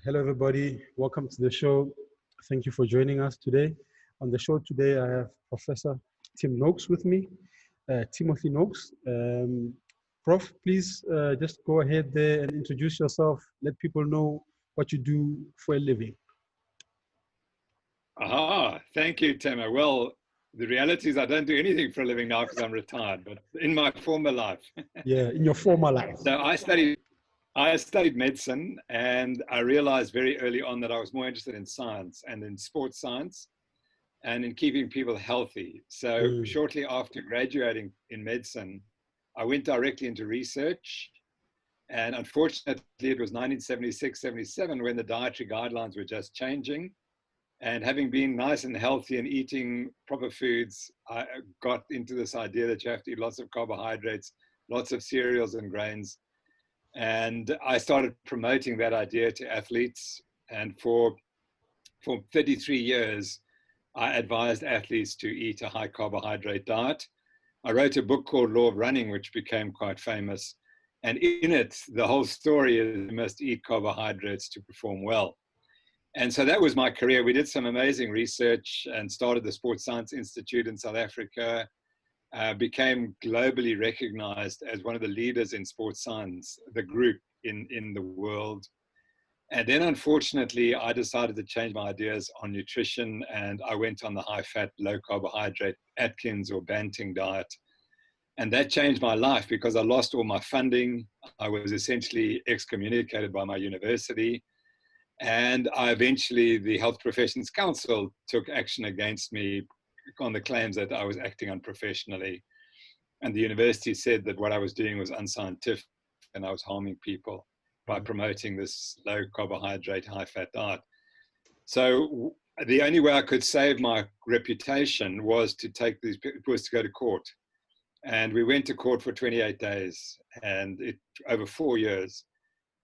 Hello, everybody. Welcome to the show. Thank you for joining us today. On the show today, I have Professor Tim Noakes with me, Timothy Noakes. Prof, please just go ahead there and introduce yourself. Let people know what you do for a living. Thank you, Tema. Well, the reality is I don't do anything for a living now because I'm retired, but in my former life. Yeah, in your former life. So I studied medicine, and I realized very early on that I was more interested in science and in sports science and in keeping people healthy. So shortly after graduating in medicine, I went directly into research. And unfortunately, it was 1976, 77 when the dietary guidelines were just changing. And having been nice and healthy and eating proper foods, I got into this idea that you have to eat lots of carbohydrates, lots of cereals and grains. And I started promoting that idea to athletes. And for 33 years, I advised athletes to eat a high carbohydrate diet. I wrote a book called Law of Running, which became quite famous. And in it, the whole story is you must eat carbohydrates to perform well. And so that was my career. We did some amazing research and started the Sports Science Institute in South Africa, became globally recognized as one of the leaders in sports science, the group in the world. And then unfortunately, I decided to change my ideas on nutrition, and I went on the high-fat, low-carbohydrate Atkins or Banting diet. And that changed my life because I lost all my funding. I was essentially excommunicated by my university. And the Health Professions Council took action against me on the claims that I was acting unprofessionally. And the university said that what I was doing was unscientific and I was harming people by promoting this low carbohydrate, high fat diet. So the only way I could save my reputation was to go to court. And we went to court for 28 days and over 4 years.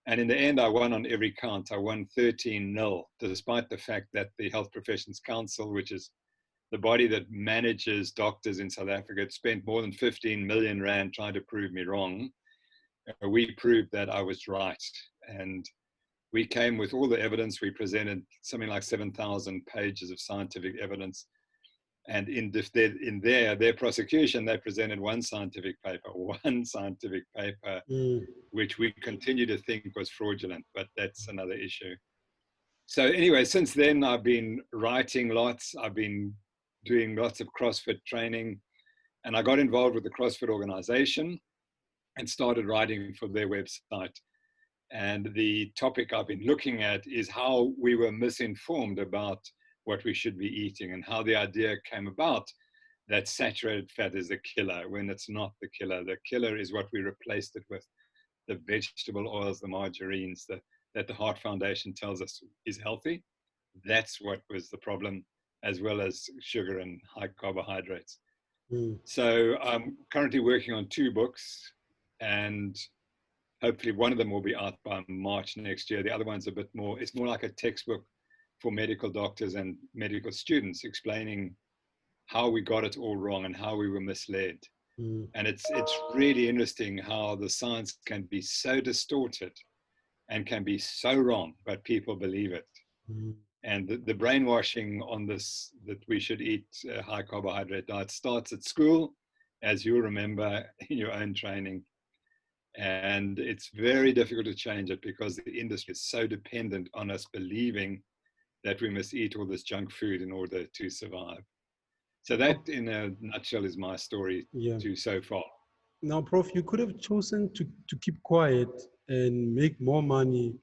And in the end, I won on every count. I won 13-0, despite the fact that the Health Professions Council, which is the body that manages doctors in South Africa, had spent more than 15 million rand trying to prove me wrong. We proved that I was right. And we came with all the evidence. We presented something like 7,000 pages of scientific evidence. And in their prosecution, they presented one scientific paper, which we continue to think was fraudulent, but that's another issue. So anyway, since then, I've been writing lots. I've been doing lots of CrossFit training, and I got involved with the CrossFit organization and started writing for their website. And the topic I've been looking at is how we were misinformed about what we should be eating and how the idea came about that saturated fat is the killer when it's not the killer. The killer is what we replaced it with, the vegetable oils, the margarines that the Heart Foundation tells us is healthy. That's what was the problem, as well as sugar and high carbohydrates. So I'm currently working on 2 books, and hopefully one of them will be out by March next year. The other one's it's more like a textbook for medical doctors and medical students, explaining how we got it all wrong and how we were misled. And it's really interesting how the science can be so distorted and can be so wrong, but people believe it. And the brainwashing on this, that we should eat a high carbohydrate diet, starts at school, as you remember in your own training. And it's very difficult to change it because the industry is so dependent on us believing that we must eat all this junk food in order to survive. So that, in a nutshell, is my story so far. Now, Prof, you could have chosen to keep quiet and make more money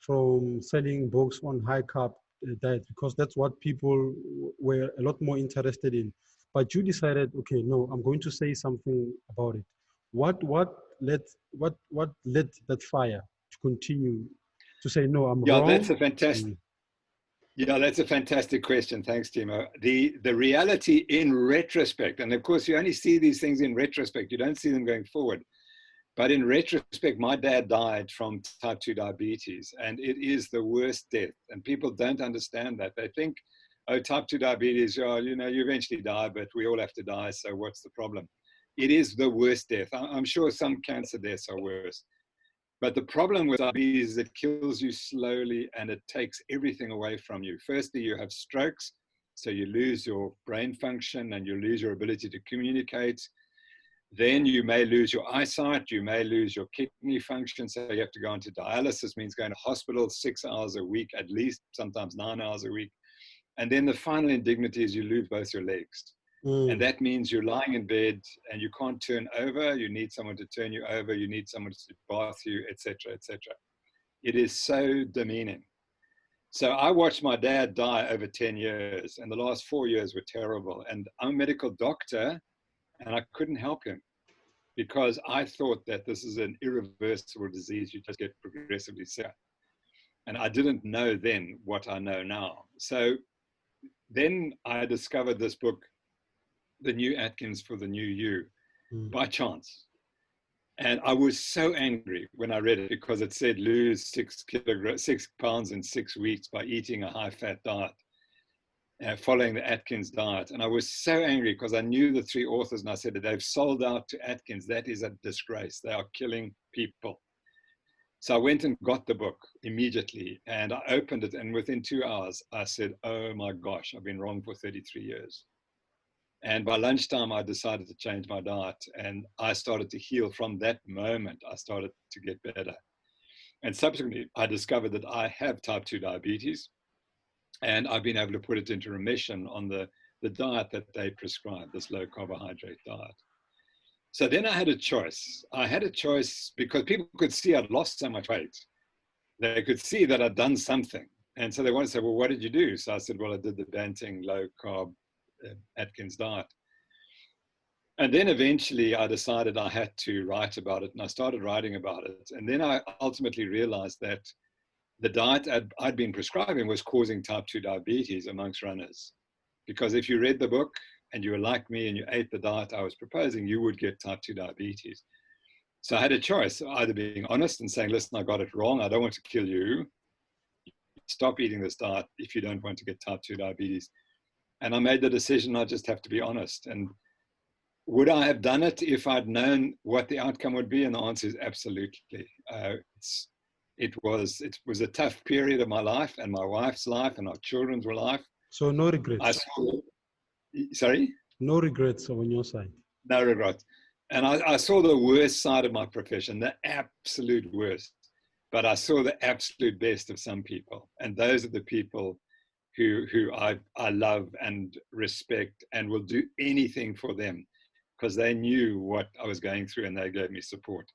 from selling books on high carb diet, because that's what people were a lot more interested in. But you decided, okay, no, I'm going to say something about it. What led that fire to continue to say, no, I'm wrong? That's a fantastic question. Thanks, Timo. The reality in retrospect, and of course you only see these things in retrospect, you don't see them going forward. But in retrospect, my dad died from type 2 diabetes, and it is the worst death. And people don't understand that. They think, oh, type 2 diabetes, you eventually die, but we all have to die, so what's the problem? It is the worst death. I'm sure some cancer deaths are worse. But the problem with diabetes is it kills you slowly and it takes everything away from you. Firstly, you have strokes, so you lose your brain function and you lose your ability to communicate. Then you may lose your eyesight, you may lose your kidney function, so you have to go into dialysis, means going to hospital 6 hours a week, at least, sometimes 9 hours a week. And then the final indignity is you lose both your legs. And that means you're lying in bed and you can't turn over. You need someone to turn you over. You need someone to bath you, etc., etc. It is so demeaning. So I watched my dad die over 10 years, and the last 4 years were terrible. And I'm a medical doctor, and I couldn't help him because I thought that this is an irreversible disease. You just get progressively sick. And I didn't know then what I know now. So then I discovered this book, The New Atkins for the New You, by chance. And I was so angry when I read it because it said lose 6 pounds in 6 weeks by eating a high-fat diet, following the Atkins diet. And I was so angry because I knew the 3 authors, and I said that they've sold out to Atkins. That is a disgrace. They are killing people. So I went and got the book immediately, and I opened it, and within 2 hours, I said, oh my gosh, I've been wrong for 33 years. And by lunchtime, I decided to change my diet, and I started to heal. From that moment, I started to get better. And subsequently, I discovered that I have type 2 diabetes, and I've been able to put it into remission on the diet that they prescribe, this low carbohydrate diet. So then I had a choice. I had a choice because people could see I'd lost so much weight. They could see that I'd done something. And so they wanted to say, well, what did you do? So I said, well, I did the Banting low carb Atkins diet. And then eventually I decided I had to write about it, and I started writing about it. And then I ultimately realized that the diet I'd been prescribing was causing type 2 diabetes amongst runners. Because if you read the book and you were like me and you ate the diet I was proposing, you would get type 2 diabetes. So I had a choice, either being honest and saying, listen, I got it wrong. I don't want to kill you. Stop eating this diet if you don't want to get type 2 diabetes. And I made the decision, I just have to be honest. And would I have done it if I'd known what the outcome would be? And the answer is absolutely. It was a tough period of my life and my wife's life and our children's life. So no regrets. Sorry? No regrets on your side. No regrets. And I saw the worst side of my profession, the absolute worst. But I saw the absolute best of some people. And those are the people who I love and respect and will do anything for them because they knew what I was going through and they gave me support.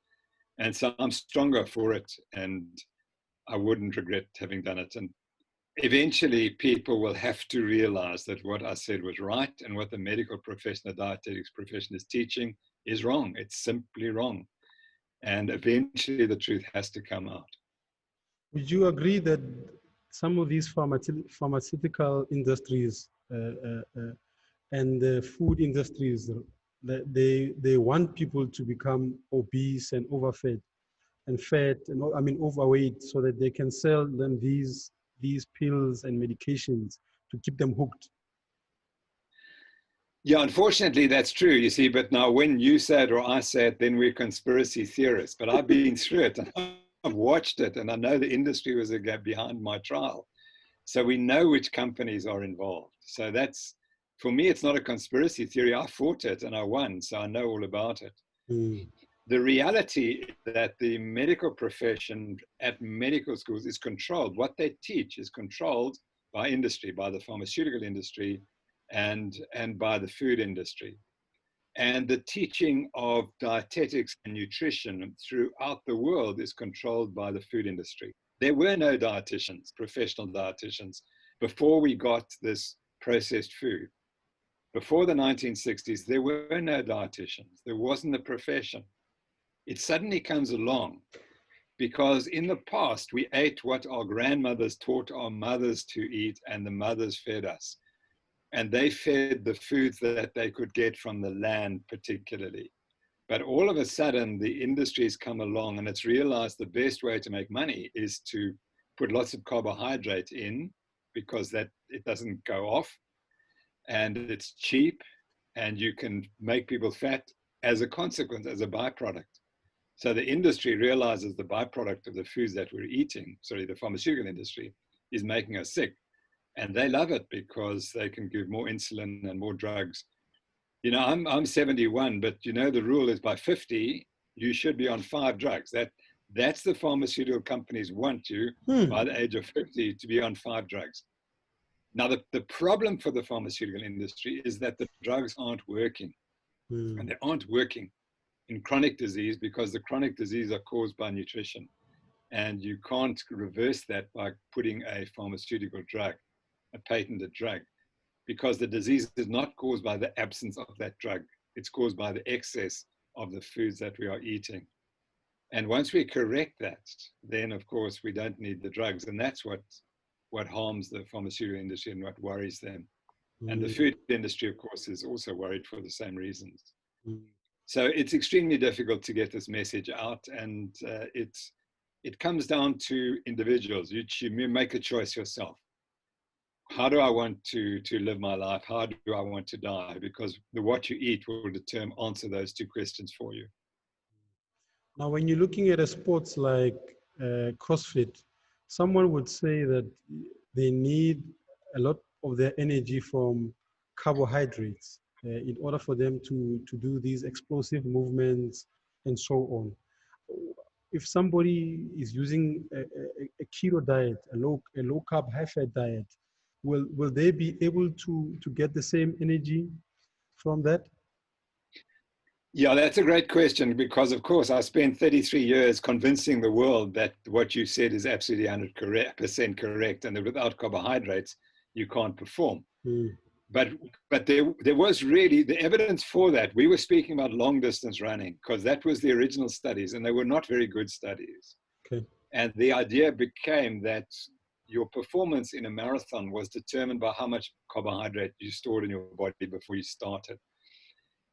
And so I'm stronger for it, and I wouldn't regret having done it. And eventually people will have to realize that what I said was right and what the medical profession, the dietetics profession is teaching is wrong. It's simply wrong. And eventually the truth has to come out. Would you agree that some of these pharmaceutical industries and the food industries, they want people to become obese and overfed and fat and overweight so that they can sell them these pills and medications to keep them hooked? Yeah, unfortunately, that's true, you see. But now when you said or I said, then we're conspiracy theorists. But I've been through it. I've watched it, and I know the industry was behind my trial. So we know which companies are involved. So that's, for me, it's not a conspiracy theory. I fought it and I won, so I know all about it. The reality is that the medical profession at medical schools is controlled. What they teach is controlled by industry, by the pharmaceutical industry and by the food industry. And the teaching of dietetics and nutrition throughout the world is controlled by the food industry. There were no dietitians, professional dietitians, before we got this processed food. Before the 1960s, there were no dietitians. There wasn't a profession. It suddenly comes along because in the past, we ate what our grandmothers taught our mothers to eat, and the mothers fed us. And they fed the foods that they could get from the land particularly. But all of a sudden, the industry's come along and it's realized the best way to make money is to put lots of carbohydrate in because that it doesn't go off and it's cheap and you can make people fat as a consequence, as a byproduct. So the industry realizes the byproduct of the foods that we're eating, sorry, the pharmaceutical industry, is making us sick. And they love it because they can give more insulin and more drugs. You know, I'm 71, but you know, the rule is by 50, you should be on 5 drugs. That's the pharmaceutical companies want you by the age of 50 to be on 5 drugs. Now, the problem for the pharmaceutical industry is that the drugs aren't working. And they aren't working in chronic disease because the chronic disease are caused by nutrition. And you can't reverse that by putting a pharmaceutical drug, a patented drug, because the disease is not caused by the absence of that drug. It's caused by the excess of the foods that we are eating. And once we correct that, then of course we don't need the drugs. And that's what harms the pharmaceutical industry and what worries them. And the food industry, of course, is also worried for the same reasons. So it's extremely difficult to get this message out. And it comes down to individuals. You make a choice yourself. How do I want to live my life? How do I want to die? Because what you eat will answer those 2 questions for you. Now, when you're looking at a sports like CrossFit, someone would say that they need a lot of their energy from carbohydrates in order for them to do these explosive movements and so on. If somebody is using a keto diet, a low carb, high fat diet, will they be able to get the same energy from that? Yeah, that's a great question because, of course, I spent 33 years convincing the world that what you said is absolutely 100% correct, and that without carbohydrates, you can't perform. But there was really the evidence for that. We were speaking about long distance running because that was the original studies, and they were not very good studies. Okay. And the idea became that your performance in a marathon was determined by how much carbohydrate you stored in your body before you started.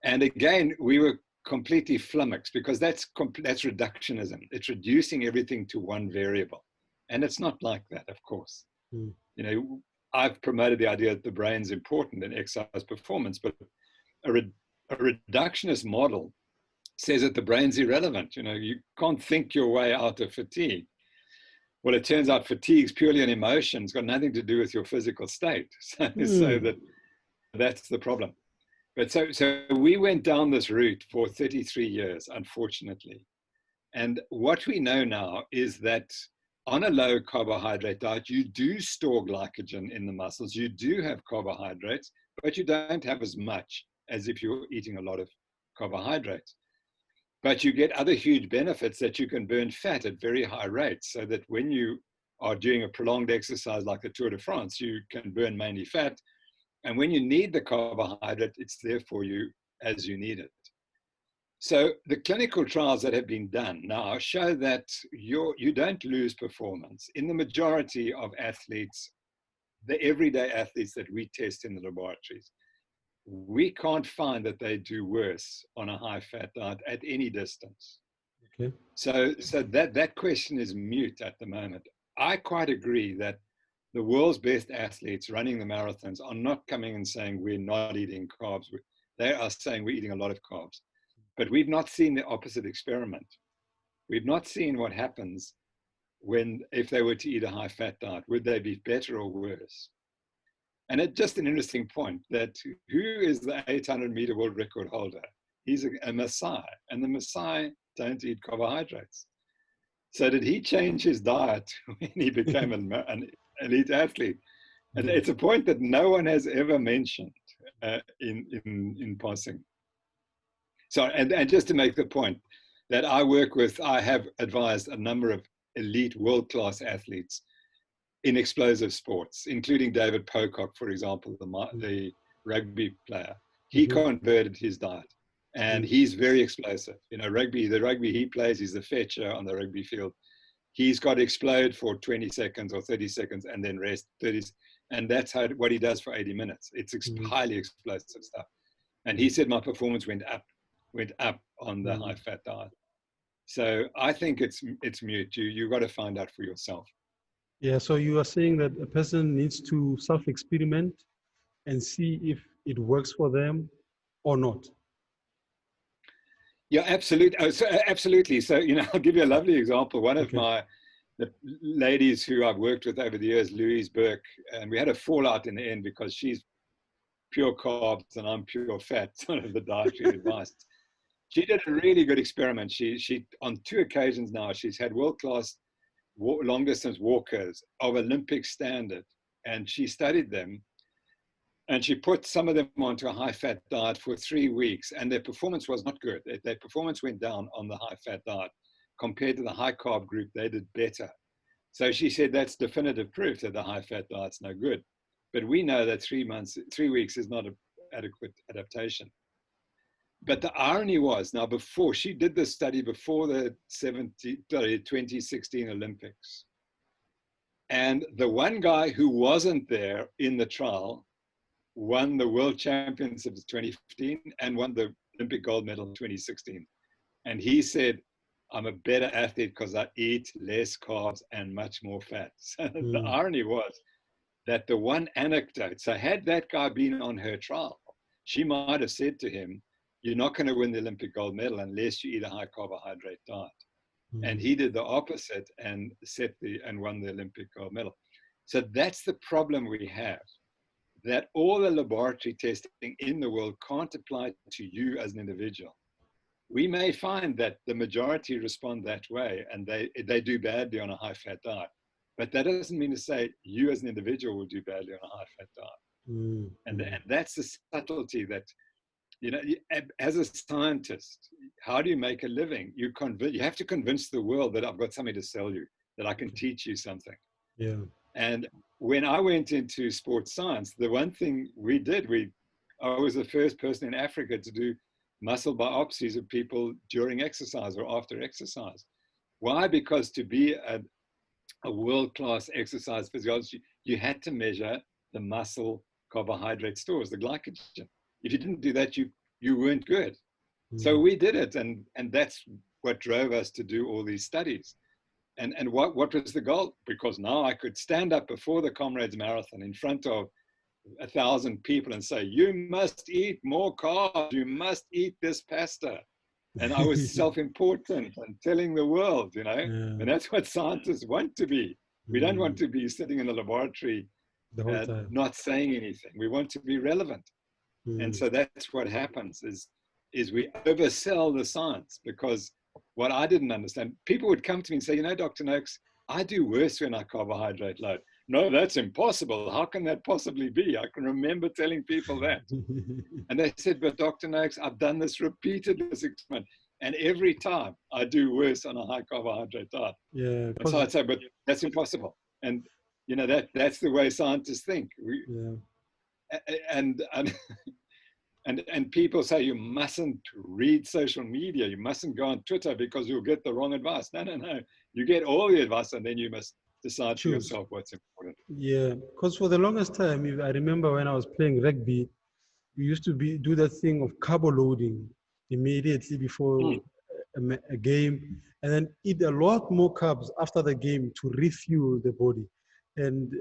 And again, we were completely flummoxed because that's reductionism. It's reducing everything to one variable. And it's not like that, of course. You know, I've promoted the idea that the brain's important in exercise performance, but a reductionist model says that the brain's irrelevant. You know, you can't think your way out of fatigue. Well, it turns out fatigue is purely an emotion. It's got nothing to do with your physical state. So that's the problem. But so we went down this route for 33 years, unfortunately. And what we know now is that on a low carbohydrate diet, you do store glycogen in the muscles. You do have carbohydrates, but you don't have as much as if you're eating a lot of carbohydrates. But you get other huge benefits that you can burn fat at very high rates, so that when you are doing a prolonged exercise like the Tour de France, you can burn mainly fat. And when you need the carbohydrate, it's there for you as you need it. So the clinical trials that have been done now show that you don't lose performance. In the majority of athletes, the everyday athletes that we test in the laboratories, we can't find that they do worse on a high-fat diet at any distance. Okay. So that question is mute at the moment. I quite agree that the world's best athletes running the marathons are not coming and saying we're not eating carbs. They are saying we're eating a lot of carbs. But we've not seen the opposite experiment. We've not seen what happens if they were to eat a high-fat diet. Would they be better or worse? And it's just an interesting point that who is the 800-meter world record holder? He's a Maasai, and the Maasai don't eat carbohydrates. So did he change his diet when he became an elite athlete? And it's a point that no one has ever mentioned in passing. So, and just to make the point that I have advised a number of elite world-class athletes in explosive sports, including David Pocock, for example, the rugby player. He converted his diet, and he's very explosive. You know, the rugby he plays, he's the fetcher on the rugby field. He's got to explode for 20 seconds or 30 seconds and then rest 30, and that's what he does for 80 minutes. It's highly explosive stuff. And he said my performance went up on the high-fat diet. So I think it's mute. You've got to find out for yourself. Yeah, so you are saying that a person needs to self-experiment and see if it works for them or not. Yeah, absolutely. Oh, so, absolutely. So, I'll give you a lovely example. One of Okay. the ladies who I've worked with over the years, Louise Burke, and we had a fallout in the end because she's pure carbs and I'm pure fat, sort of the dietary advice. She did a really good experiment. She on 2 occasions now, she's had world-class long distance walkers of Olympic standard, and she studied them. And she put some of them onto a high-fat diet for 3 weeks, and their performance was not good. Their performance went down on the high-fat diet. Compared to the high-carb group, they did better. So she said that's definitive proof that the high-fat diet's no good. But we know that 3 weeks is not an adequate adaptation. But the irony was, now before, she did this study before the 2016 Olympics. And the one guy who wasn't there in the trial won the world championships of 2015 and won the Olympic gold medal in 2016. And he said, I'm a better athlete because I eat less carbs and much more fat. So the irony was that the one anecdote, so had that guy been on her trial, she might have said to him, you're not going to win the Olympic gold medal unless you eat a high carbohydrate diet. And he did the opposite and won the Olympic gold medal. So that's the problem we have, that all the laboratory testing in the world can't apply to you as an individual. We may find that the majority respond that way and they do badly on a high-fat diet, but that doesn't mean to say you as an individual will do badly on a high-fat diet. And that's the subtlety that, as a scientist, how do you make a living? You have to convince the world that I've got something to sell you, that I can teach you something. Yeah. And when I went into sports science, the one thing we did, I was the first person in Africa to do muscle biopsies of people during exercise or after exercise. Why? Because to be a world-class exercise physiologist, you had to measure the muscle carbohydrate stores, the glycogen. If you didn't do that, you weren't good. So we did it, and that's what drove us to do all these studies. And what was the goal? Because now I could stand up before the Comrades Marathon in front of 1,000 people and say, you must eat more carbs, you must eat this pasta. And I was self-important and telling the world, and that's what scientists want to be. We don't want to be sitting in the laboratory The whole time. not saying anything. We want to be relevant. And so that's what happens is we oversell the science, because what I didn't understand, people would come to me and say, Dr. Noakes, I do worse when I carbohydrate load. No, that's impossible. How can that possibly be? I can remember telling people that. And they said, but Dr. Noakes, I've done this repeatedly, this experiment, and every time I do worse on a high carbohydrate diet. Yeah. And so I'd say, but that's impossible. And that's the way scientists think. And people say you mustn't read social media, you mustn't go on Twitter because you'll get the wrong advice. No. You get all the advice and then you must decide for yourself what's important. Yeah, because for the longest time, I remember when I was playing rugby, we used to do that thing of carbo loading immediately before a game, and then eat a lot more carbs after the game to refuel the body. And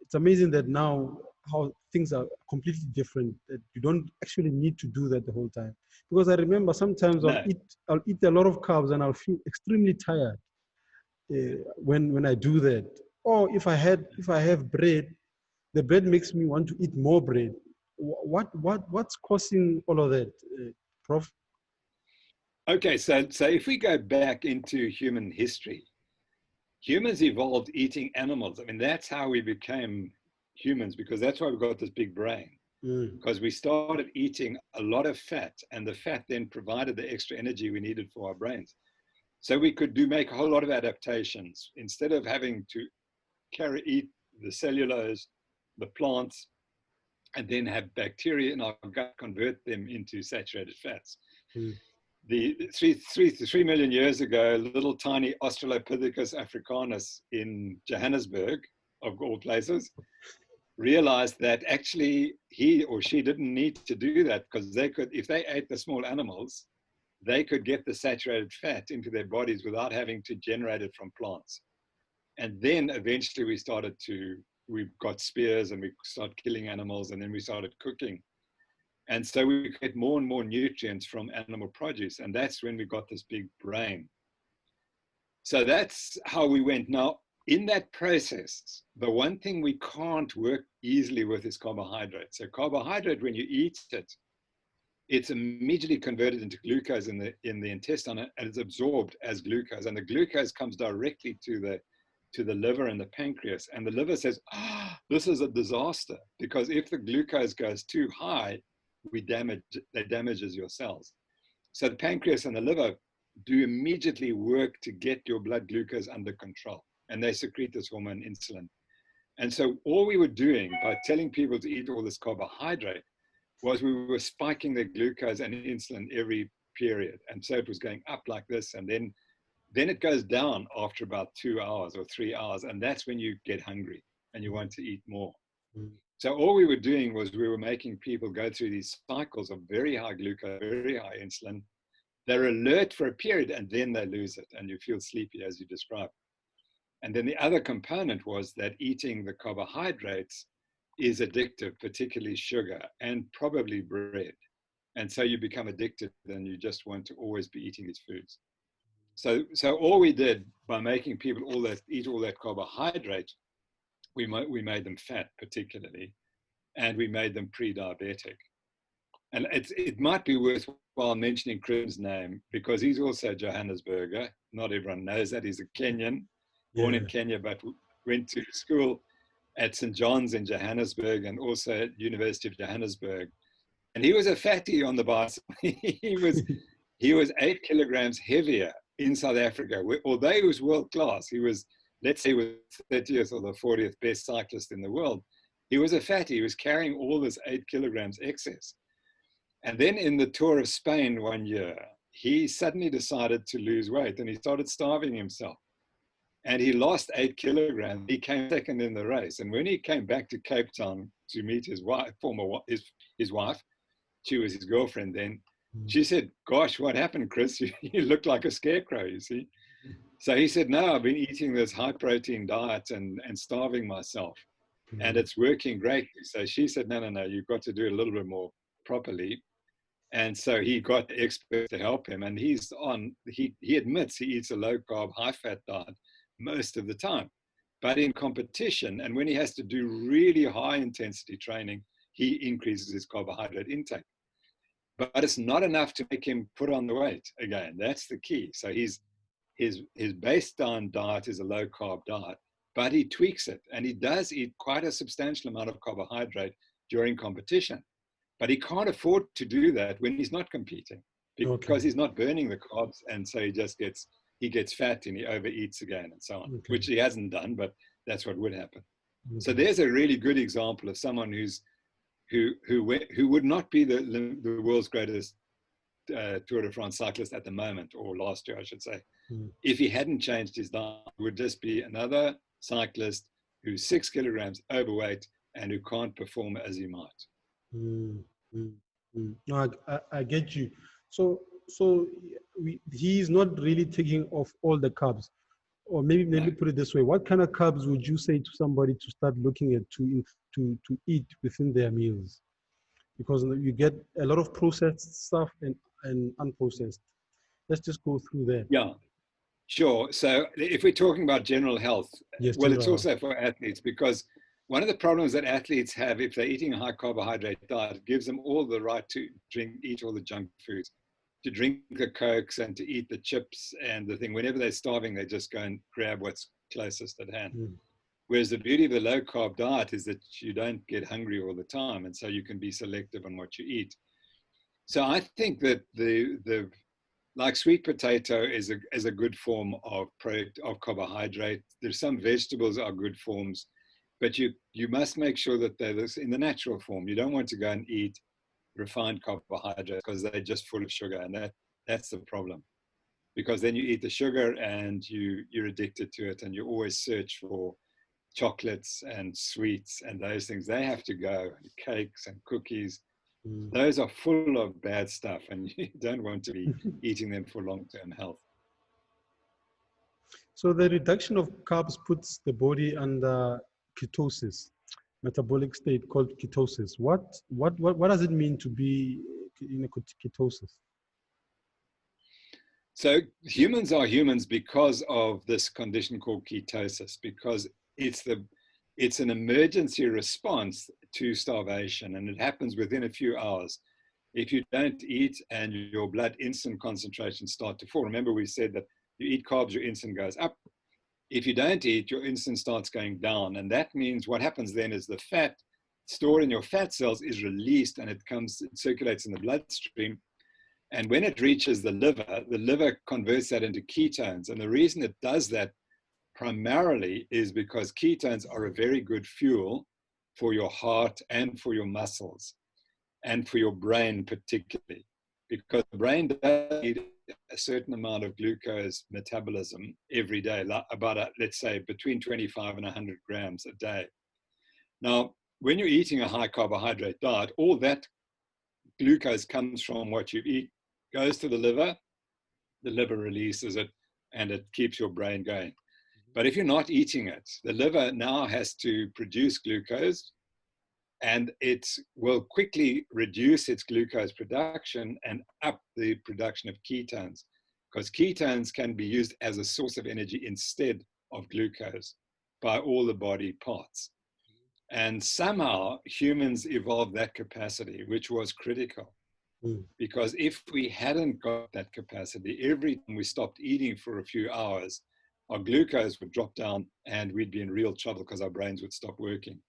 it's amazing that now how things are completely different, that you don't actually need to do that the whole time. Because I remember sometimes I'll eat a lot of carbs and I'll feel extremely tired when I do that. Or if I have bread, the bread makes me want to eat more bread. What's causing all of that, Prof? Okay, so if we go back into human history, humans evolved eating animals. I mean, that's how we became humans, because that's why we've got this big brain. Because we started eating a lot of fat, and the fat then provided the extra energy we needed for our brains. So we could make a whole lot of adaptations. Instead of having to eat the cellulose, the plants, and then have bacteria in our gut convert them into saturated fats. The 3 million years ago, little tiny Australopithecus africanus in Johannesburg, of all places, realized that actually he or she didn't need to do that, because they could, if they ate the small animals, they could get the saturated fat into their bodies without having to generate it from plants. And then eventually we got spears and we started killing animals, and then we started cooking. And so we get more and more nutrients from animal produce. And that's when we got this big brain. So that's how we went. Now, in that process, the one thing we can't work easily with is carbohydrate. So carbohydrate, when you eat it, it's immediately converted into glucose in the intestine, and it's absorbed as glucose. And the glucose comes directly to the liver and the pancreas. And the liver says, this is a disaster, because if the glucose goes too high, that damages your cells. So the pancreas and the liver do immediately work to get your blood glucose under control. And they secrete this hormone, insulin. And so all we were doing by telling people to eat all this carbohydrate was we were spiking their glucose and insulin every period. And so it was going up like this. And then it goes down after about 2 hours or 3 hours. And that's when you get hungry and you want to eat more. Mm. So all we were doing was we were making people go through these cycles of very high glucose, very high insulin. They're alert for a period and then they lose it and you feel sleepy, as you described. And then the other component was that eating the carbohydrates is addictive, particularly sugar and probably bread. And so you become addicted and you just want to always be eating these foods. So all we did by making people eat all that carbohydrate, we made them fat particularly, and we made them pre-diabetic. And it might be worthwhile mentioning Chris's name, because he's also a Johannesburger. Not everyone knows that. He's a Kenyan, born in Kenya, but went to school at St. John's in Johannesburg and also at University of Johannesburg. And he was a fatty on the bicycle. he was 8 kilograms heavier in South Africa. Although he was world class, he was, let's say, the 30th or the 40th best cyclist in the world. He was a fatty. He was carrying all this 8 kilograms excess. And then in the Tour of Spain one year, he suddenly decided to lose weight and he started starving himself. And he lost 8 kilograms. He came second in the race. And when he came back to Cape Town to meet his wife, his wife, she was his girlfriend then, she said, gosh, what happened, Chris? You look like a scarecrow, you see. So he said, no, I've been eating this high protein diet and starving myself. And it's working great. So she said, no, you've got to do it a little bit more properly. And so he got experts to help him. And he admits he eats a low carb, high fat diet most of the time. But in competition, and when he has to do really high intensity training, he increases his carbohydrate intake. But it's not enough to make him put on the weight again. That's the key. So his baseline diet is a low carb diet, but he tweaks it. And he does eat quite a substantial amount of carbohydrate during competition. But he can't afford to do that when he's not competing, because he's not burning the carbs. And so he gets fat and he overeats again and so on, which he hasn't done, but that's what would happen. So there's a really good example of someone who would not be the world's greatest Tour de France cyclist at the moment, or last year, I should say. If he hadn't changed his diet, he would just be another cyclist who's 6 kilograms overweight and who can't perform as he might. No, I get you. So he's not really taking off all the carbs, or maybe put it this way: what kind of carbs would you say to somebody to start looking at to eat within their meals? Because you get a lot of processed stuff and unprocessed. Let's just go through that. Yeah, sure. So if we're talking about general health, it's also for athletes, because one of the problems that athletes have if they're eating a high carbohydrate diet, it gives them all the right to eat all the junk foods, to drink the Cokes and to eat the chips and the thing. Whenever they're starving, they just go and grab what's closest at hand. Whereas the beauty of the low carb diet is that you don't get hungry all the time. And so you can be selective on what you eat. So I think that like sweet potato is a good form of carbohydrate. There's some vegetables are good forms. But you must make sure that they're in the natural form. You don't want to go and eat refined carbohydrates because they're just full of sugar, and that's the problem. Because then you eat the sugar and you're addicted to it, and you always search for chocolates and sweets and those things. They have to go, and cakes and cookies. Those are full of bad stuff, and you don't want to be eating them for long-term health. So the reduction of carbs puts the body under ketosis. metabolic state called ketosis. What does it mean to be in a ketosis? So humans are humans because of this condition called ketosis, because it's an emergency response to starvation, and it happens within a few hours. If you don't eat and your blood insulin concentrations start to fall, remember we said that you eat carbs, your insulin goes up. If you don't eat, your insulin starts going down. And that means what happens then is the fat stored in your fat cells is released, and it circulates in the bloodstream. And when it reaches the liver converts that into ketones. And the reason it does that primarily is because ketones are a very good fuel for your heart and for your muscles and for your brain particularly, because the brain does need a certain amount of glucose metabolism every day, about, let's say, between 25 and 100 grams a day. Now, when you're eating a high carbohydrate diet, all that glucose comes from what you eat, goes to the liver releases it, and it keeps your brain going. But if you're not eating it, the liver now has to produce glucose, and it will quickly reduce its glucose production and up the production of ketones, because ketones can be used as a source of energy instead of glucose by all the body parts. And somehow humans evolved that capacity, which was critical. Because if we hadn't got that capacity, every time we stopped eating for a few hours, our glucose would drop down and we'd be in real trouble because our brains would stop working.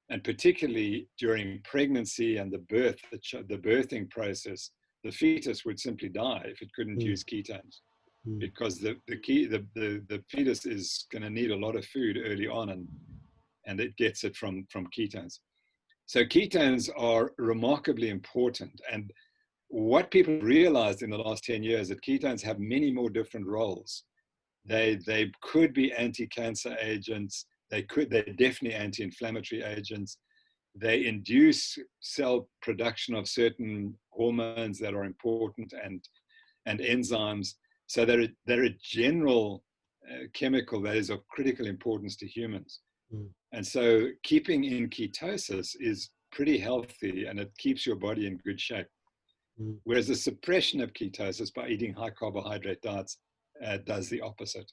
And particularly during pregnancy and the birthing process, the fetus would simply die if it couldn't use ketones, because the fetus is going to need a lot of food early on, and it gets it from ketones. So ketones are remarkably important. And what people realized in the last 10 years, that ketones have many more different roles. They could be anti-cancer agents. They're definitely anti-inflammatory agents. They induce cell production of certain hormones that are important, and enzymes. So they're a general chemical that is of critical importance to humans. And so keeping in ketosis is pretty healthy, and it keeps your body in good shape. Whereas the suppression of ketosis by eating high carbohydrate diets does the opposite.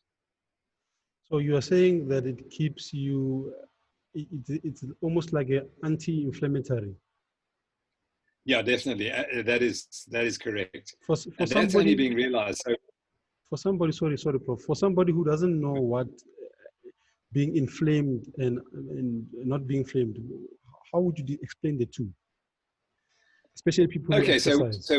So you are saying that it keeps you, it's almost like an anti-inflammatory. Yeah, definitely. That is correct. For and somebody, that's only being realized. So, for somebody, sorry, Prof. For somebody who doesn't know what being inflamed and not being inflamed, how would you explain the two? Especially people who exercise.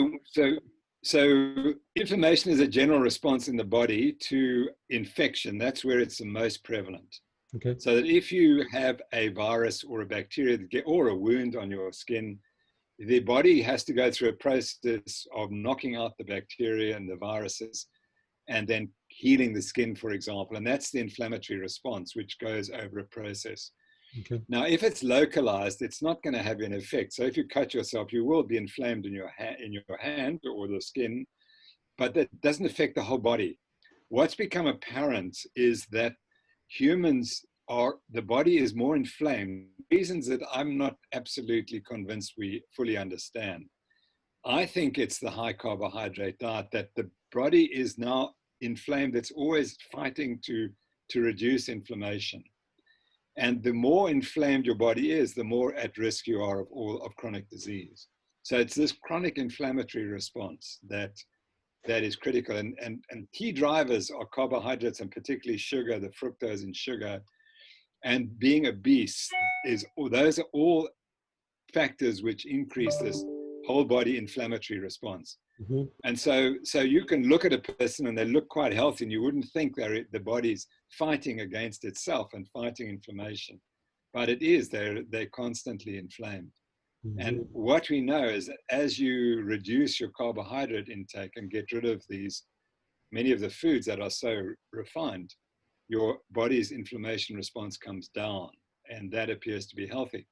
So inflammation is a general response in the body to infection. That's where it's the most prevalent. Okay. So that if you have a virus or a bacteria or a wound on your skin, the body has to go through a process of knocking out the bacteria and the viruses, and then healing the skin, for example. And that's the inflammatory response, which goes over a process. Okay. Now, if it's localized, it's not going to have an effect. So if you cut yourself, you will be inflamed in your hand or the skin, but that doesn't affect the whole body. What's become apparent is that the body is more inflamed, reasons that I'm not absolutely convinced we fully understand. I think it's the high carbohydrate diet, that the body is now inflamed. It's always fighting to reduce inflammation. And the more inflamed your body is, the more at risk you are of chronic disease. So it's this chronic inflammatory response that is critical. And key drivers are carbohydrates, and particularly sugar, the fructose in sugar, and being obese. Those are all factors which increase this whole body inflammatory response. And so you can look at a person and they look quite healthy, and you wouldn't think the body's fighting against itself and fighting inflammation, but it is. They're constantly inflamed. And what we know is that as you reduce your carbohydrate intake and get rid of many of the foods that are so refined, your body's inflammation response comes down, and that appears to be healthy.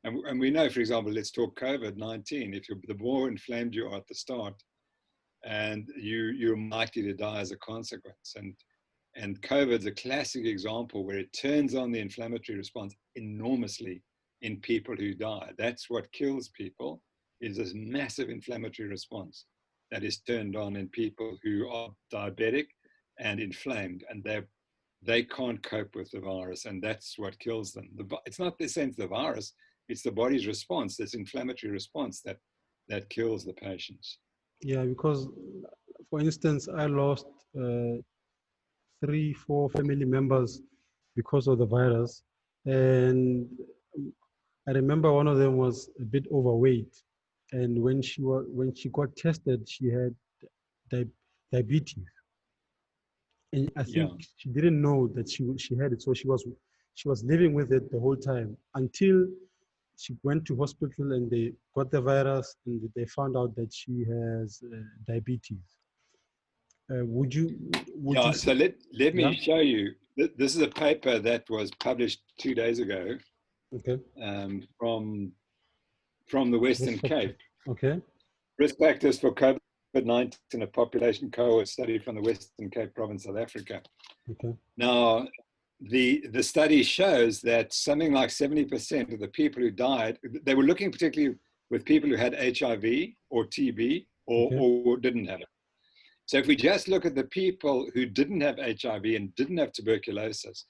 And we know, for example, let's talk COVID-19. The more inflamed you are at the start, and you're likely to die as a consequence. And COVID's a classic example where it turns on the inflammatory response enormously in people who die. That's what kills people, is this massive inflammatory response that is turned on in people who are diabetic and inflamed, and they can't cope with the virus, and that's what kills them. It's not the sense of the virus, it's the body's response, this inflammatory response that kills the patients. Yeah, because for instance, I lost 3, 4 family members because of the virus, and I remember one of them was a bit overweight, and when she got tested, she had di- diabetes, and I Yeah. think she didn't know that she had it, so she was living with it the whole time until she went to hospital and they got the virus and they found out that she has diabetes. Would you Yeah, say, so let yeah? me show you. This is a paper that was published 2 days ago Okay. from the Risk Western factor. Cape. Okay. Risk factors for COVID-19 in a population cohort study from the Western Cape province, South Africa. Okay. Now, the study shows that something like 70% of the people who died, they were looking particularly with people who had HIV or TB Okay. or didn't have it. So if we just look at the people who didn't have HIV and didn't have tuberculosis,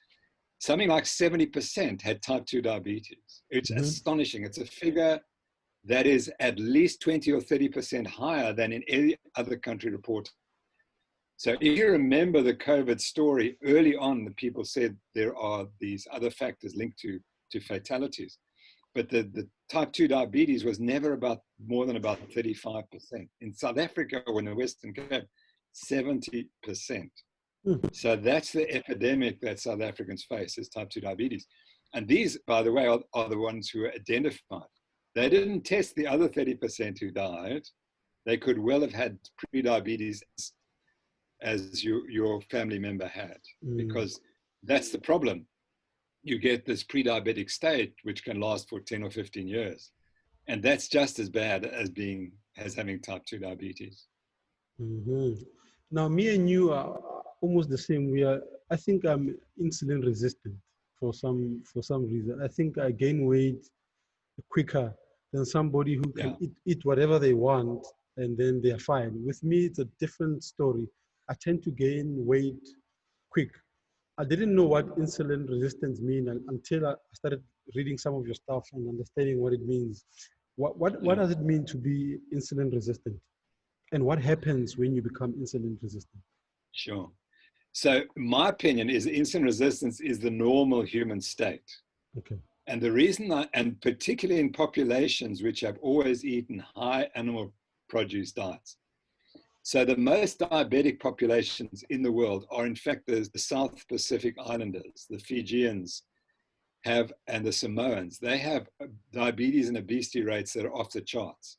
something like 70% had type 2 diabetes. It's astonishing. It's a figure that is at least 20 or 30% higher than in any other country reported. So if you remember the COVID story, early on, the people said there are these other factors linked to fatalities. But the type 2 diabetes was never more than about 35%. In South Africa or in the Western Cape, 70%. So that's the epidemic that South Africans face, is type 2 diabetes. And these, by the way, are the ones who are identified. They didn't test the other 30% who died. They could well have had pre-diabetes as your family member had, because that's the problem. You get this pre-diabetic state, which can last for 10 or 15 years. And that's just as bad as having type 2 diabetes. Now, me and you are almost the same. I think I'm insulin resistant for some reason. I think I gain weight quicker than somebody who can eat whatever they want and then they're fine. With me, it's a different story. I tend to gain weight quick. I didn't know what insulin resistance mean until I started reading some of your stuff and understanding what it means. What does it mean to be insulin resistant? And what happens when you become insulin resistant? Sure. So my opinion is insulin resistance is the normal human state. Okay. And the reason and particularly in populations which have always eaten high animal produce diets. So the most diabetic populations in the world are in fact the South Pacific Islanders, the Fijians and the Samoans. They have diabetes and obesity rates that are off the charts.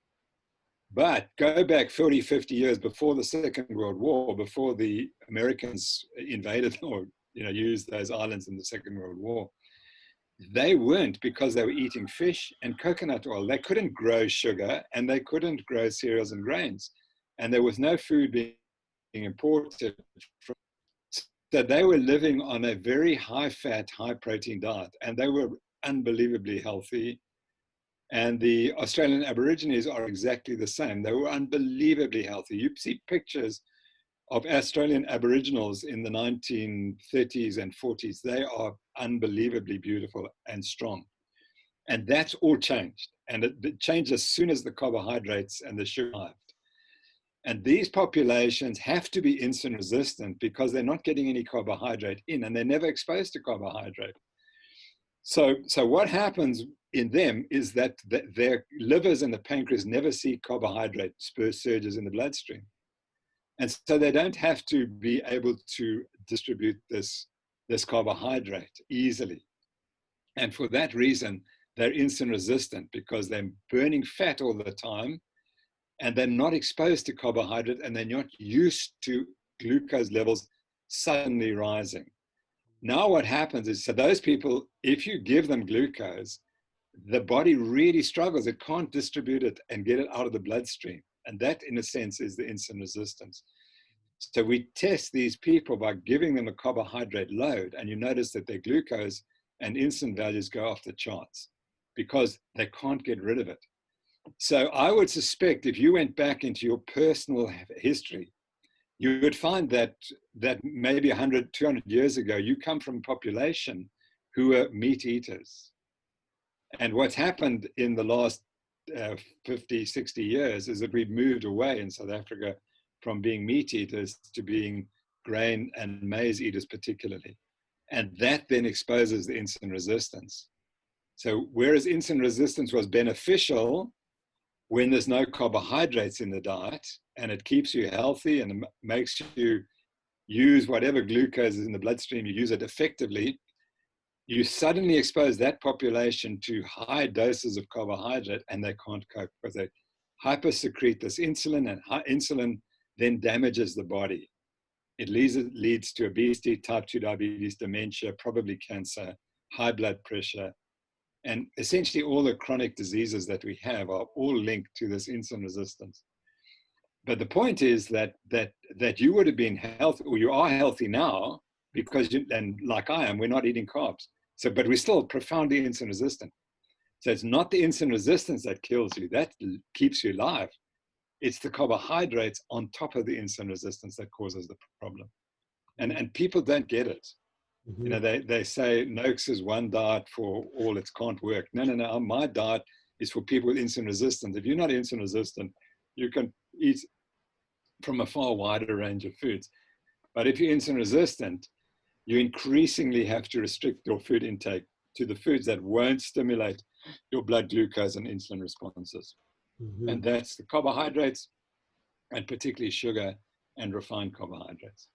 But go back 40, 50 years before the Second World War, before the Americans invaded or used those islands in the Second World War, they weren't, because they were eating fish and coconut oil. They couldn't grow sugar and they couldn't grow cereals and grains. And there was no food being imported. So they were living on a very high fat, high protein diet, and they were unbelievably healthy. And the Australian Aborigines are exactly the same. They were unbelievably healthy. You see pictures of Australian Aboriginals in the 1930s and 40s. They are unbelievably beautiful and strong. And that's all changed. And it changed as soon as the carbohydrates and the sugar arrived. And these populations have to be insulin resistant because they're not getting any carbohydrate in, and they're never exposed to carbohydrate. So what happens in them is that their livers and the pancreas never see carbohydrate surges in the bloodstream. And so they don't have to be able to distribute this carbohydrate easily. And for that reason, they're insulin resistant, because they're burning fat all the time and they're not exposed to carbohydrate, and they're not used to glucose levels suddenly rising. Now what happens is, so those people, if you give them glucose, the body really struggles. It can't distribute it and get it out of the bloodstream. And that, in a sense, is the insulin resistance. So we test these people by giving them a carbohydrate load, and you notice that their glucose and insulin values go off the charts, because they can't get rid of it. So I would suspect if you went back into your personal history, you would find that maybe 100, 200 years ago, you come from a population who were meat eaters. And what's happened in the last 50, 60 years is that we've moved away in South Africa from being meat eaters to being grain and maize eaters particularly. And that then exposes the insulin resistance. So whereas insulin resistance was beneficial when there's no carbohydrates in the diet, and it keeps you healthy and makes you use whatever glucose is in the bloodstream, you use it effectively, you suddenly expose that population to high doses of carbohydrate and they can't cope because they hypersecrete this insulin, and insulin then damages the body. It leads to obesity, type 2 diabetes, dementia, probably cancer, high blood pressure. And essentially all the chronic diseases that we have are all linked to this insulin resistance. But the point is that you would have been healthy, or you are healthy now, because and like I am, we're not eating carbs. So, but we're still profoundly insulin resistant. So it's not the insulin resistance that kills you, that keeps you alive. It's the carbohydrates on top of the insulin resistance that causes the problem. And people don't get it. Mm-hmm. You know, they say Noakes is one diet for all, it can't work. No. My diet is for people with insulin resistance. If you're not insulin resistant, you can eat from a far wider range of foods. But if you're insulin resistant, you increasingly have to restrict your food intake to the foods that won't stimulate your blood glucose and insulin responses. Mm-hmm. And that's the carbohydrates, and particularly sugar and refined carbohydrates.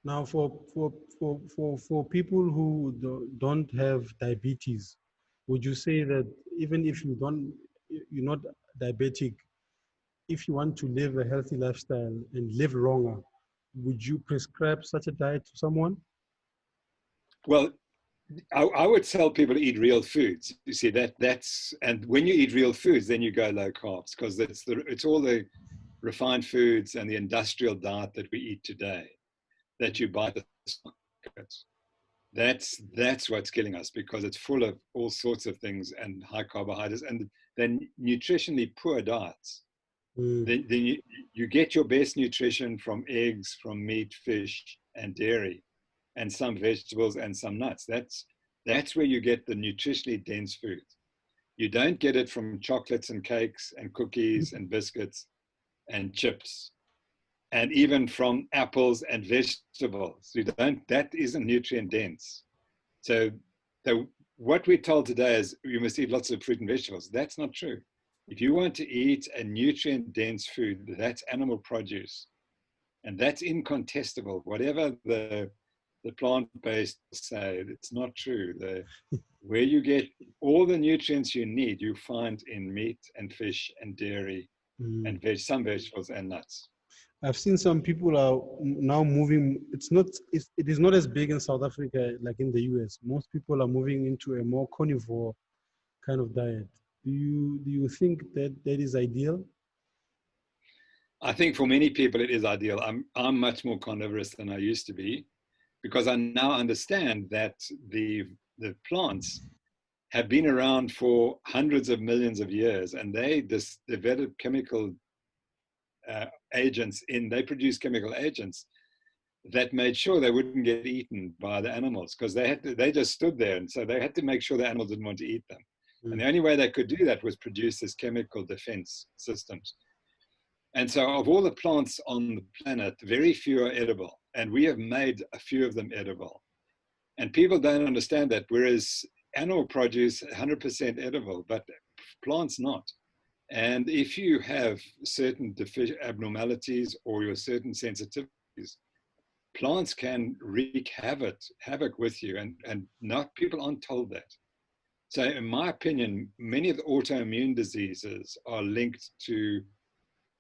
Now, for people who don't have diabetes, would you say that even if you're not diabetic, if you want to live a healthy lifestyle and live longer, would you prescribe such a diet to someone? Well, I would tell people to eat real foods. You see, and when you eat real foods, then you go low carbs, because it's all the refined foods and the industrial diet that we eat today that you buy at the supermarkets. That's what's killing us, because it's full of all sorts of things and high carbohydrates, and then nutritionally poor diets. Then you get your best nutrition from eggs, from meat, fish, and dairy, and some vegetables and some nuts. That's where you get the nutritionally dense food. You don't get it from chocolates and cakes and cookies and biscuits and chips, and even from apples and vegetables. That isn't nutrient dense. So what we're told today is you must eat lots of fruit and vegetables. That's not true. If you want to eat a nutrient dense food, that's animal produce. And that's incontestable. Whatever the plant-based say, it's not true. Where you get all the nutrients you need, you find in meat and fish and dairy and some vegetables and nuts. I've seen some people are now moving. It is not as big in South Africa like in the US. Most people are moving into a more carnivore kind of diet. Do you think that is ideal? I think for many people it is ideal. I'm much more carnivorous than I used to be, because I now understand that the plants have been around for hundreds of millions of years, and they develop chemical agents they produce chemical agents that made sure they wouldn't get eaten by the animals, because they just stood there, and so they had to make sure the animals didn't want to eat them. And the only way they could do that was produce this chemical defense systems. And so of all the plants on the planet, very few are edible, and we have made a few of them edible. And people don't understand that, whereas animal produce 100% edible, but plants not. And if you have certain abnormalities or your certain sensitivities, plants can wreak havoc with you, and people aren't told that. So in my opinion, many of the autoimmune diseases are linked to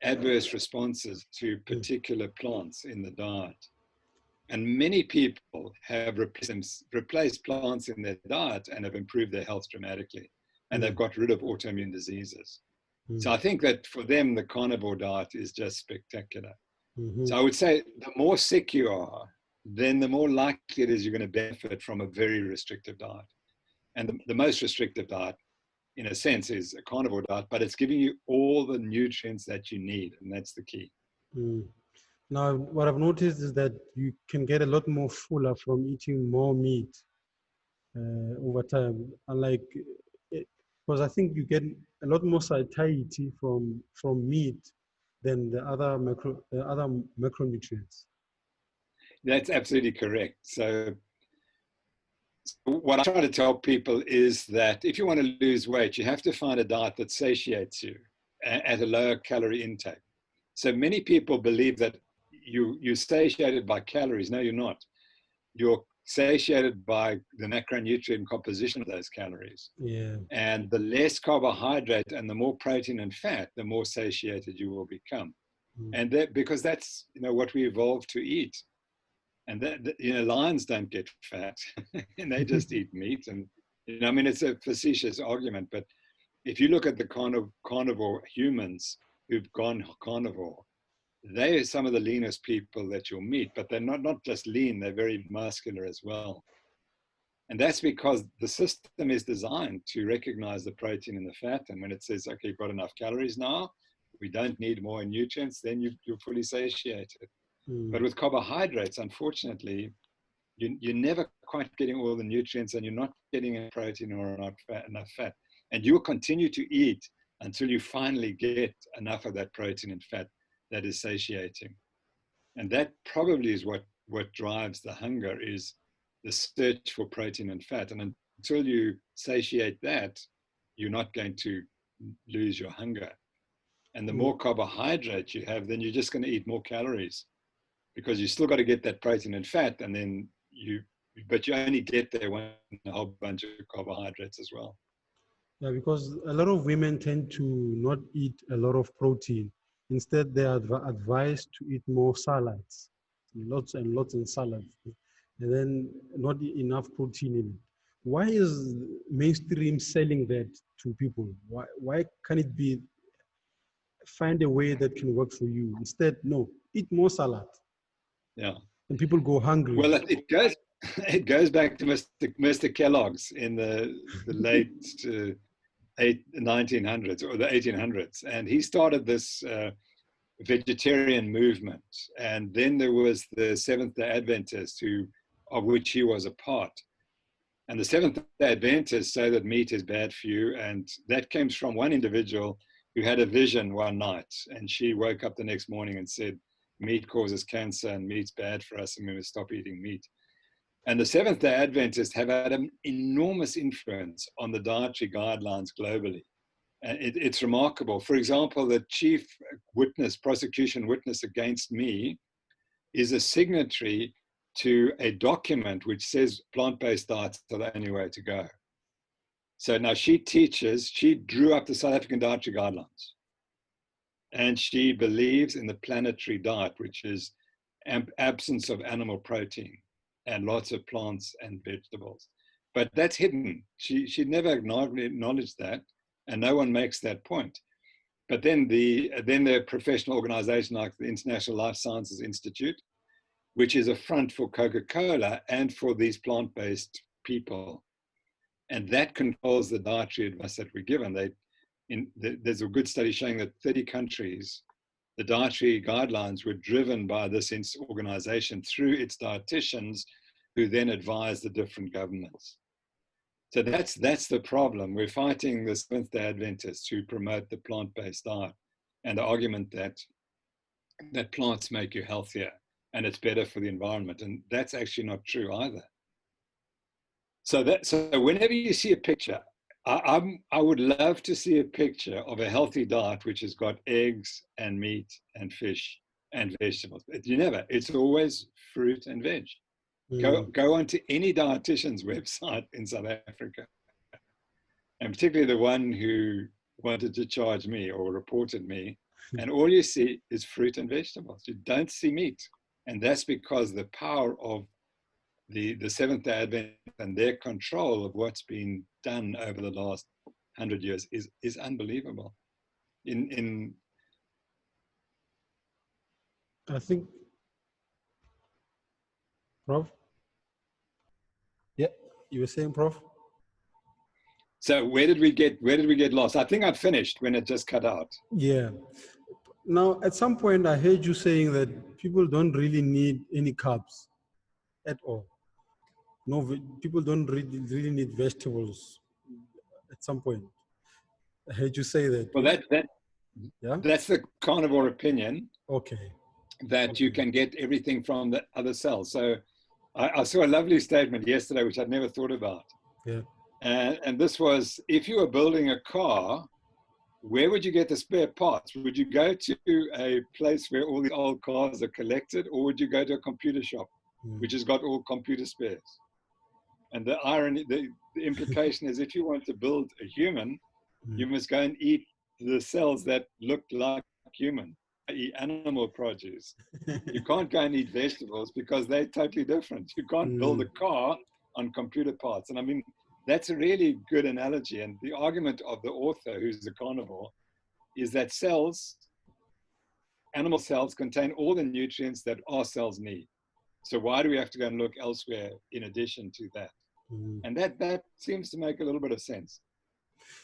adverse responses to particular plants in the diet. And many people have replaced plants in their diet and have improved their health dramatically. And they've got rid of autoimmune diseases. So I think that for them, the carnivore diet is just spectacular. So I would say the more sick you are, then the more likely it is you're going to benefit from a very restrictive diet. And the most restrictive diet in a sense, is a carnivore diet, but it's giving you all the nutrients that you need, and that's the key. Mm. Now, what I've noticed is that you can get a lot more fuller from eating more meat over time. Unlike, because I think you get a lot more satiety from meat than the other macronutrients. That's absolutely correct. So what I try to tell people is that if you want to lose weight, you have to find a diet that satiates you at a lower calorie intake. So many people believe that you're satiated by calories. No, you're not. You're satiated by the macronutrient composition of those calories. Yeah. And the less carbohydrate and the more protein and fat, the more satiated you will become. Mm. And that, because that's, you know, what we evolved to eat. And that, you know, lions don't get fat and they just eat meat. And, you know, I mean, it's a facetious argument, but if you look at the carnivore humans who've gone carnivore, they are some of the leanest people that you'll meet, but they're not just lean, they're very muscular as well. And that's because the system is designed to recognize the protein and the fat. And when it says, okay, you've got enough calories now, we don't need more nutrients, then you're fully satiated. Mm. But with carbohydrates, unfortunately, you're never quite getting all the nutrients, and you're not getting enough protein or enough fat. And you'll continue to eat until you finally get enough of that protein and fat that is satiating. And that probably is what drives the hunger, is the search for protein and fat. And until you satiate that, you're not going to lose your hunger. And the more carbohydrate you have, then you're just going to eat more calories, because you still got to get that protein and fat, and then but you only get there when a whole bunch of carbohydrates as well. Yeah, because a lot of women tend to not eat a lot of protein. Instead, they are advised to eat more salads, lots and lots of salads, and then not enough protein in it. Why is mainstream selling that to people? Why can't it be, find a way that can work for you? Instead, no, eat more salad. Yeah. And people go hungry. Well, it goes back to Mr. Kellogg's in the late 1900s or the 1800s, and he started this vegetarian movement. And then there was the Seventh-day Adventists, of which he was a part. And the Seventh-day Adventists say that meat is bad for you, and that comes from one individual who had a vision one night, and she woke up the next morning and said, meat causes cancer and meat's bad for us and we must stop eating meat. And the Seventh-day Adventists have had an enormous influence on the dietary guidelines globally. And it's remarkable. For example, the chief prosecution witness against me is a signatory to a document which says plant-based diets are the only way to go. So now she drew up the South African dietary guidelines. And she believes in the planetary diet, which is absence of animal protein and lots of plants and vegetables. But that's hidden. She never acknowledged that, and no one makes that point. But then the professional organization like the International Life Sciences Institute, which is a front for Coca-Cola and for these plant-based people. And that controls the dietary advice that we're given. There's a good study showing that 30 countries, the dietary guidelines were driven by this organization through its dietitians, who then advise the different governments. So that's the problem. We're fighting the Seventh-day Adventists who promote the plant-based diet, and the argument that plants make you healthier and it's better for the environment. And that's actually not true either. So whenever you see a picture, I would love to see a picture of a healthy diet which has got eggs and meat and fish and vegetables. It's always fruit and veg. Go onto any dietitian's website in South Africa, and particularly the one who wanted to charge me or reported me, and all you see is fruit and vegetables. You don't see meat. And that's because the power of the Seventh-day Advent and their control of what's been done over the last 100 years is unbelievable. I think, Prof? Yeah, you were saying, Prof? So where did we get lost? I think I'd finished when it just cut out. Yeah. Now, at some point, I heard you saying that people don't really need any carbs at all. No, people don't really need vegetables at some point. I heard you say that. Well, Yeah. that's the carnivore opinion, Okay. that you can get everything from the other cells. So I saw a lovely statement yesterday, which I'd never thought about. Yeah. And this was, if you were building a car, where would you get the spare parts? Would you go to a place where all the old cars are collected, or would you go to a computer shop, which has got all computer spares? And the irony, the implication is, if you want to build a human, you must go and eat the cells that look like human, i.e. animal produce. You can't go and eat vegetables because they're totally different. You can't build a car on computer parts. And I mean, that's a really good analogy. And the argument of the author, who's a carnivore, is that animal cells contain all the nutrients that our cells need. So why do we have to go and look elsewhere in addition to that? And that seems to make a little bit of sense.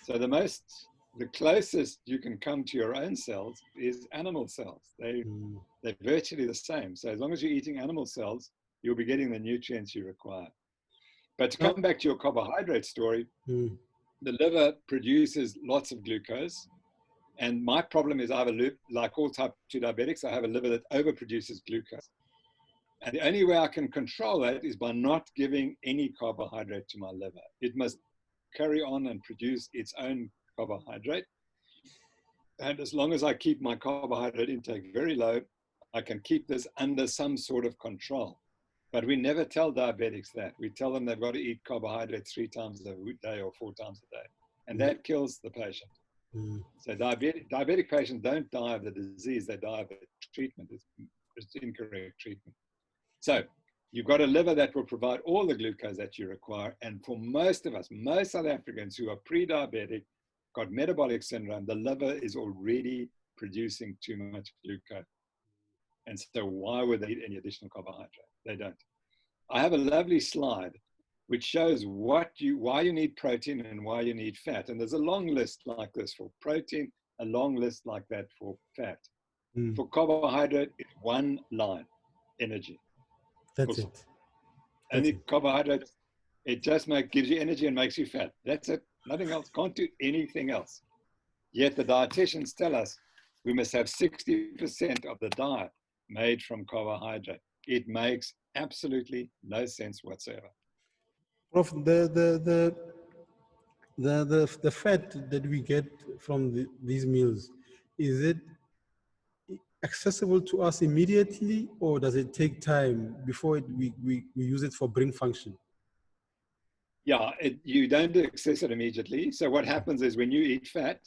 So the closest you can come to your own cells is animal cells. They're virtually the same. So as long as you're eating animal cells, you'll be getting the nutrients you require. But to come back to your carbohydrate story, the liver produces lots of glucose. And my problem is, like all type 2 diabetics, I have a liver that overproduces glucose. And the only way I can control that is by not giving any carbohydrate to my liver. It must carry on and produce its own carbohydrate. And as long as I keep my carbohydrate intake very low, I can keep this under some sort of control. But we never tell diabetics that. We tell them they've got to eat carbohydrates 3 times a day or 4 times a day. And that kills the patient. So diabetic patients don't die of the disease, they die of the treatment. It's incorrect treatment. So you've got a liver that will provide all the glucose that you require. And for most of us, most South Africans who are pre-diabetic, got metabolic syndrome, the liver is already producing too much glucose. And so why would they eat any additional carbohydrate? They don't. I have a lovely slide which shows why you need protein and why you need fat. And there's a long list like this for protein, a long list like that for fat. For carbohydrate, it's one line, energy. That's it. Only carbohydrate, it just gives you energy and makes you fat. That's it. Nothing else. Can't do anything else. Yet the dietitians tell us we must have 60% of the diet made from carbohydrate. It makes absolutely no sense whatsoever. Prof, the fat that we get from these meals, is it accessible to us immediately, or does it take time before we use it for brain function? Yeah, you don't access it immediately. So what happens is, when you eat fat,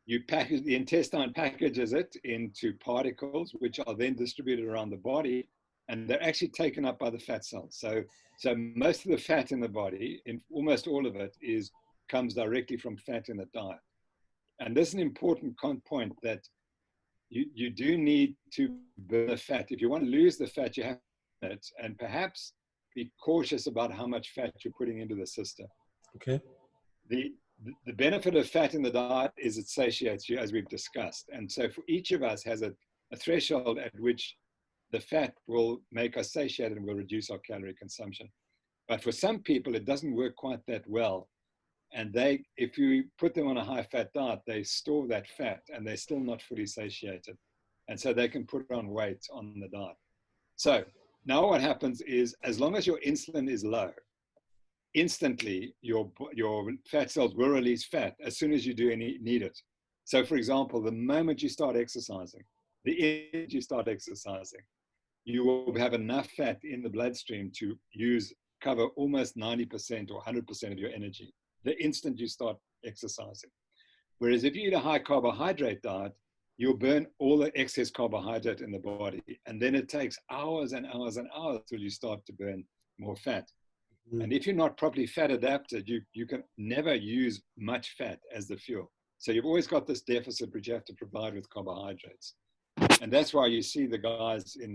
the intestine packages it into particles, which are then distributed around the body, and they're actually taken up by the fat cells. So most of the fat in the body, in almost all of it, comes directly from fat in the diet. And this is an important point, that you do need to burn the fat. If you want to lose the fat, you have to burn it, and perhaps be cautious about how much fat you're putting into the system. Okay. The benefit of fat in the diet is it satiates you, as we've discussed. And so for each of us has a threshold at which the fat will make us satiated and will reduce our calorie consumption. But for some people, it doesn't work quite that well. And if you put them on a high fat diet, they store that fat and they're still not fully satiated. And so they can put on weight on the diet. So now what happens is, as long as your insulin is low, instantly your fat cells will release fat as soon as you need it. So for example, the moment you start exercising, you will have enough fat in the bloodstream to cover almost 90% or 100% of your energy the instant you start exercising. Whereas if you eat a high carbohydrate diet, you'll burn all the excess carbohydrate in the body. And then it takes hours and hours and hours till you start to burn more fat. And if you're not properly fat adapted, you can never use much fat as the fuel. So you've always got this deficit which you have to provide with carbohydrates. And that's why you see the guys in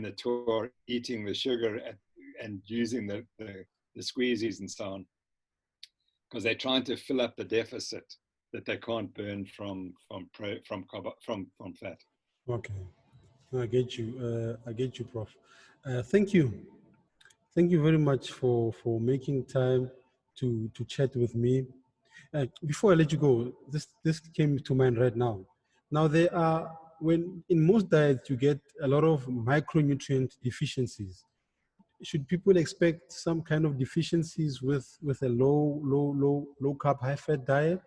the tour eating the sugar and using the squeezies and so on. because they're trying to fill up the deficit that they can't burn from fat. Okay. I get you. I get you, Prof. Thank you. Thank you very much for making time to chat with me. Before I let you go, this came to mind right now. Now there are, when in most diets you get a lot of micronutrient deficiencies. Should people expect some kind of deficiencies with a low carb, high fat diet?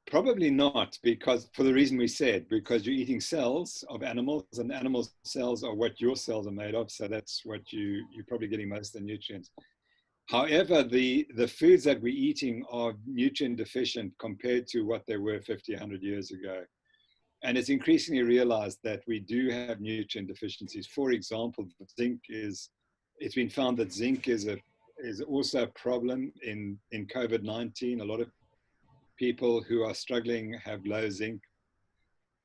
Probably not, because for the reason we said, because you're eating cells of animals, and animal cells are what your cells are made of. So that's what you're probably getting most of the nutrients. However, the foods that we're eating are nutrient deficient compared to what they were 50, 100 years ago. And it's increasingly realized that we do have nutrient deficiencies. For example, it's been found that zinc is also a problem in COVID-19. A lot of people who are struggling have low zinc.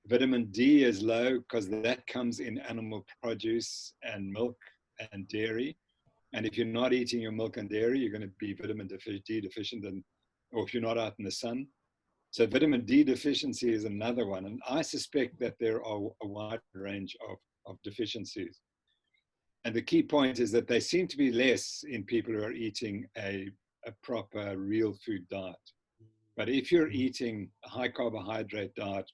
Vitamin D is low because that comes in animal produce and milk and dairy. And if you're not eating your milk and dairy, you're going to be vitamin D deficient, or if you're not out in the sun. So vitamin D deficiency is another one. And I suspect that there are a wide range of deficiencies. And the key point is that they seem to be less in people who are eating a proper real food diet. But if you're eating a high carbohydrate diet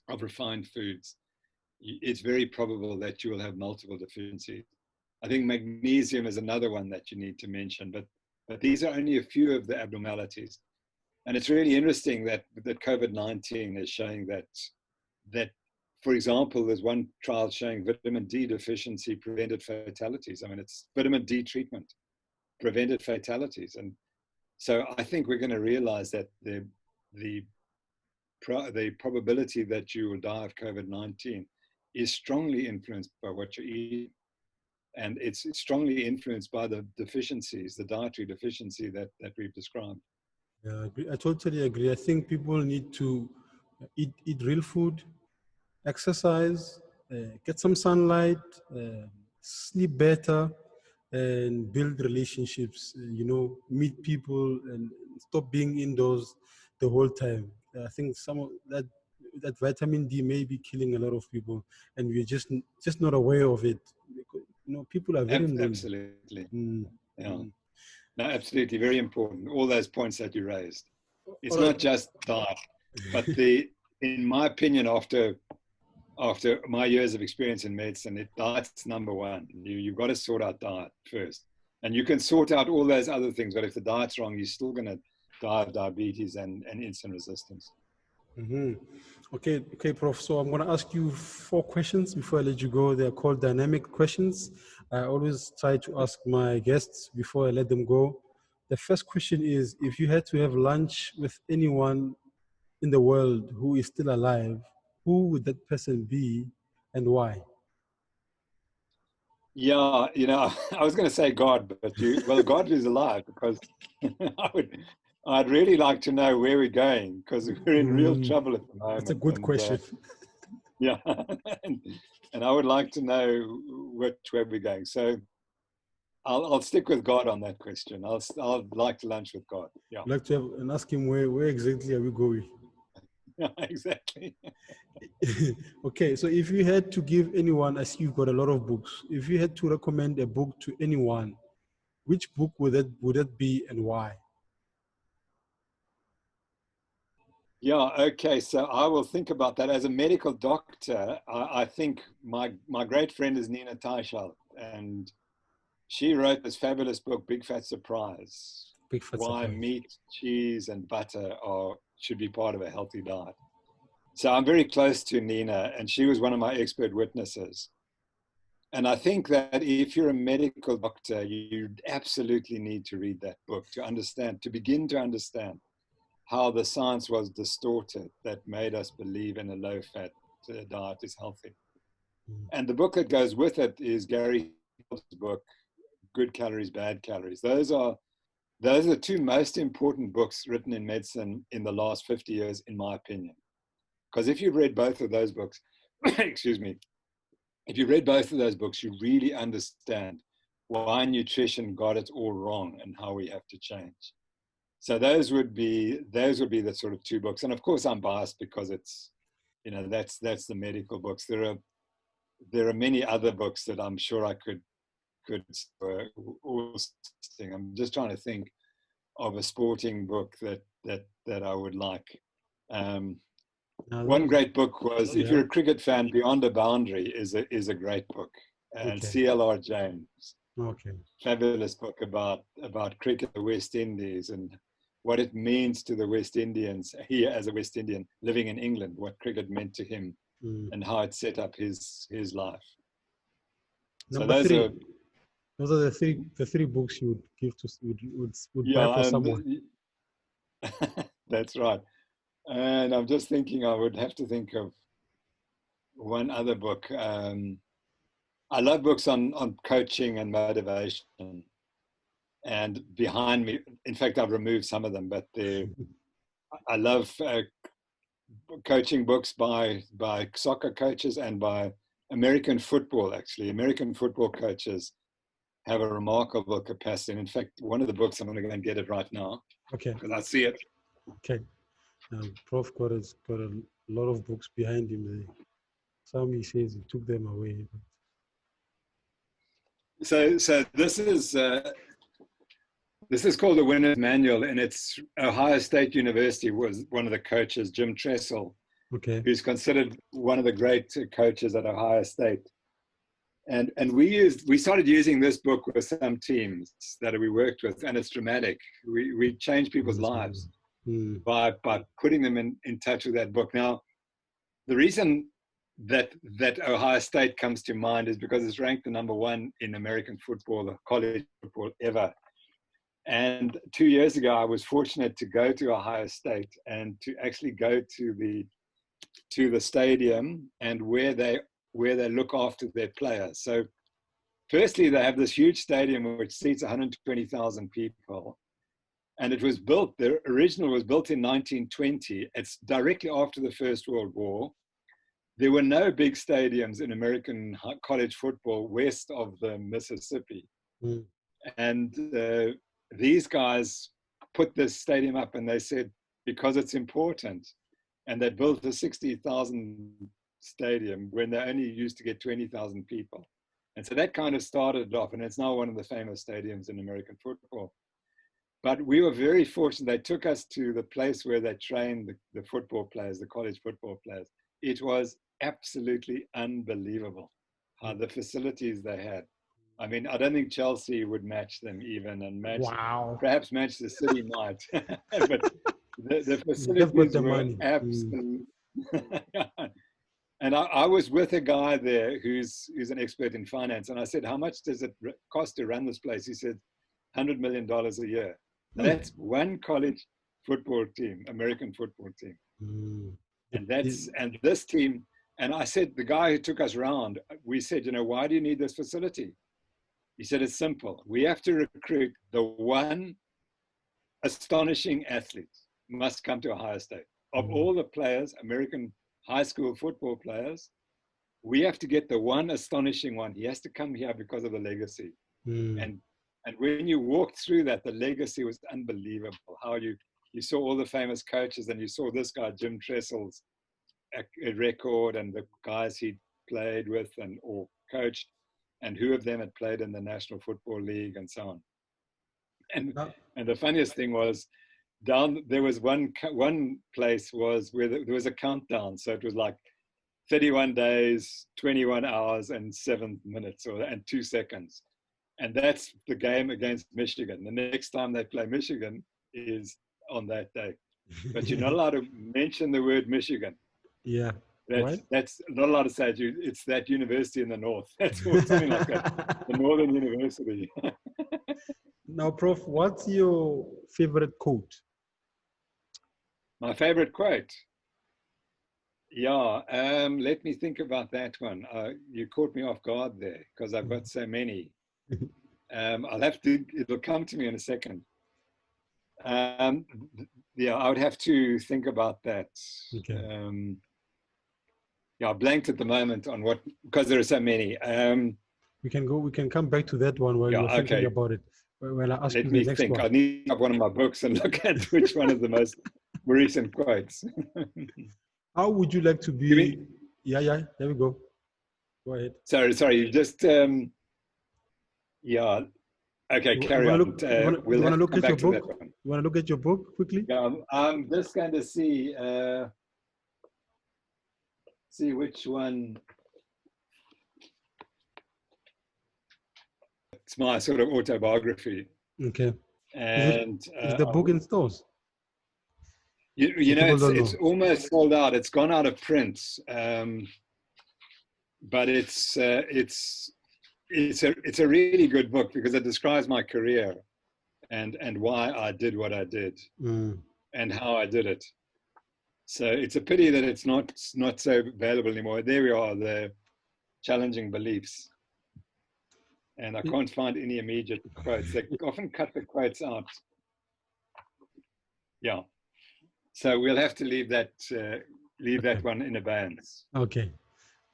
of refined foods, it's very probable that you will have multiple deficiencies. I think magnesium is another one that you need to mention, but these are only a few of the abnormalities. And it's really interesting that COVID-19 is showing that, for example, there's one trial showing vitamin D deficiency prevented fatalities. I mean, it's vitamin D treatment prevented fatalities. And so I think we're going to realize that the probability that you will die of COVID-19 is strongly influenced by what you eat. And it's strongly influenced by the deficiencies, the dietary deficiency that we've described. Yeah, I agree. I totally agree. I think people need to eat real food, exercise, get some sunlight, sleep better, and build relationships. Meet people and stop being indoors the whole time. I think some of that vitamin D may be killing a lot of people, and we're just not aware of it. People are very lonely. Absolutely. Yeah. No, absolutely. Very important. All those points that you raised. It's not just diet, but in my opinion, after my years of experience in medicine, diet's number one. You've got to sort out diet first. And you can sort out all those other things, but if the diet's wrong, you're still going to die of diabetes and insulin resistance. Mm-hmm. Okay, Prof. So I'm going to ask you 4 questions before I let you go. They're called dynamic questions. I always try to ask my guests before I let them go. The first question is, if you had to have lunch with anyone in the world who is still alive, who would that person be and why? Yeah, I was going to say God, but God is alive, because I'd really like to know where we're going, because we're in real trouble at the moment. That's a good question. Yeah, and I would like to know where we're going. So I'll stick with God on that question. I'd like to lunch with God. Yeah. I'd like to have and ask him where exactly are we going? Yeah, exactly. Okay, so if you had to give anyone, I see you've got a lot of books. If you had to recommend a book to anyone, which book would that be and why? Yeah, okay. So I will think about that. As a medical doctor, I think my great friend is Nina Teicholz, and she wrote this fabulous book, Big Fat Surprise. Big Fat Why Surprise. meat, cheese, and butter should be part of a healthy diet. So I'm very close to Nina, and she was one of my expert witnesses. And I think that if you're a medical doctor, you absolutely need to read that book to begin to understand how the science was distorted that made us believe in a low-fat diet is healthy. And the book that goes with it is Gary Taubes' book, Good Calories, Bad Calories. Those are the 2 most important books written in medicine in the last 50 years, in my opinion. Because if you've read both of those books, excuse me, if you read both of those books, you really understand why nutrition got it all wrong and how we have to change. So those would be the sort of two books. And of course, I'm biased because it's, you know, that's the medical books. There are many other books that I'm sure I could also. I'm just trying to think of a sporting book that I would like. One great book was, if you're a cricket fan, Beyond a Boundary is a great book, and C.L.R. James. Okay. Fabulous book about cricket, the West Indies, and what it means to the West Indians, here as a West Indian living in England, what cricket meant to him, and how it set up his life. Number three. Those are the three books you would give to would buy for someone. That's right. And I'm just thinking I would have to think of one other book. I love books on coaching and motivation. And behind me, in fact, I've removed some of them, but I love coaching books by soccer coaches and by American football, actually. American football coaches have a remarkable capacity. And in fact, one of the books, I'm going to go and get it right now. Okay. Because I see it. Okay. Prof got a lot of books behind him. Some he says he took them away. So this is called the Winner's Manual, and it's Ohio State University was one of the coaches, Jim Tressel, who's considered one of the great coaches at Ohio State. And we started using this book with some teams that we worked with, and it's dramatic. We changed people's lives by putting them in touch with that book. Now, the reason that Ohio State comes to mind is because it's ranked the #1 in American football, college football ever. And 2 years ago, I was fortunate to go to Ohio State and to actually go to the stadium and where they look after their players. So firstly, they have this huge stadium which seats 120,000 people. And it was built, the original was built in 1920. It's directly after the First World War. There were no big stadiums in American college football west of the Mississippi. And these guys put this stadium up, and they said, because it's important. And they built a 60,000 stadium when they only used to get 20,000 people. And so that kind of started it off, and it's now one of the famous stadiums in American football. But we were very fortunate. They took us to the place where they trained the football players, the college football players. It was absolutely unbelievable how the facilities they had. I mean, I don't think Chelsea would match them even, and perhaps Manchester City might. But the facilities were absolutely. And I was with a guy there who's an expert in finance, and I said, how much does it cost to run this place? He said, $100 million a year. That's one college football team, American football team. And this team, and I said, the guy who took us around, we said, why do you need this facility? He said, it's simple. We have to recruit the one astonishing athlete must come to Ohio State. Of all the players, American high school football players, we have to get the one astonishing one. He has to come here because of the legacy. And when you walked through that, the legacy was unbelievable. How you saw all the famous coaches, and you saw this guy, Jim Tressel's record, and the guys he played with or coached, and who of them had played in the National Football League and so on. And the funniest thing was, there was one place where there was a countdown. So it was like 31 days, 21 hours, and 7 minutes and 2 seconds. And that's the game against Michigan. The next time they play Michigan is on that day. But you're not allowed to mention the word Michigan. Yeah. That's not allowed to say it. It's that university in the north. That's something like that. The Northern University. Now, Prof, what's your favorite quote? My favorite quote? Yeah, let me think about that one. You caught me off guard there because I've got so many. It'll come to me in a second. Yeah, I would have to think about that. Okay. Yeah, I blanked at the moment on because there are so many. We can come back to that one while you're thinking about it. when I ask Let you the me next think. one. I need to have one of my books and look at which one is the most recent quotes. How would you like to You be? mean, Yeah, there we go. Go ahead. sorry, you just, yeah. Okay, You carry want to on. look? You We'll want have to to look come at your back to book? that one. You want to look at your book quickly? Yeah, I'm just going to see which one. It's my sort of autobiography, Okay. and Is the book in stores? you So know, people don't it's know. almost sold out. It's gone out of print, but it's a really good book because it describes my career and why I did what I did and how I did it. So it's a pity that it's not so available anymore. There we are, the challenging beliefs. And I can't find any immediate quotes. They often cut the quotes out. Yeah. So we'll have to leave that one in abeyance. Okay.